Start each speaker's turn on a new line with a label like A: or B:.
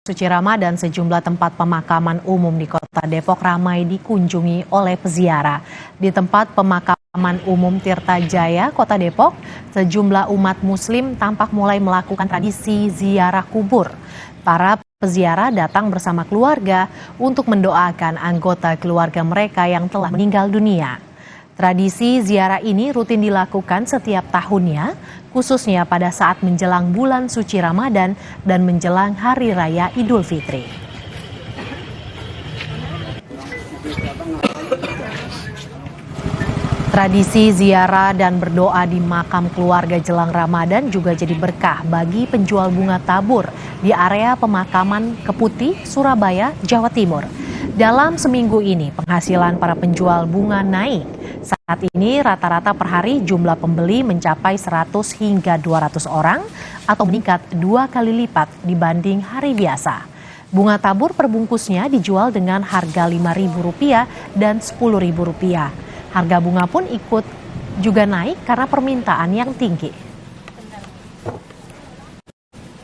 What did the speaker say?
A: Suci Ramadan, sejumlah tempat pemakaman umum di Kota Depok ramai dikunjungi oleh peziarah. Di tempat pemakaman umum Tirta Jaya, Kota Depok, sejumlah umat Muslim tampak mulai melakukan tradisi ziarah kubur. Para peziarah datang bersama keluarga untuk mendoakan anggota keluarga mereka yang telah meninggal dunia. Tradisi ziarah ini rutin dilakukan setiap tahunnya, khususnya pada saat menjelang bulan suci Ramadan dan menjelang Hari Raya Idul Fitri. Tradisi ziarah dan berdoa di makam keluarga jelang Ramadan juga jadi berkah bagi penjual bunga tabur di area pemakaman Keputi, Surabaya, Jawa Timur. Dalam seminggu ini, penghasilan para penjual bunga naik. Saat ini rata-rata per hari jumlah pembeli mencapai 100 hingga 200 orang atau meningkat 2 kali lipat dibanding hari biasa. Bunga tabur perbungkusnya dijual dengan harga Rp5.000 dan Rp10.000. Harga bunga pun ikut juga naik karena permintaan yang tinggi.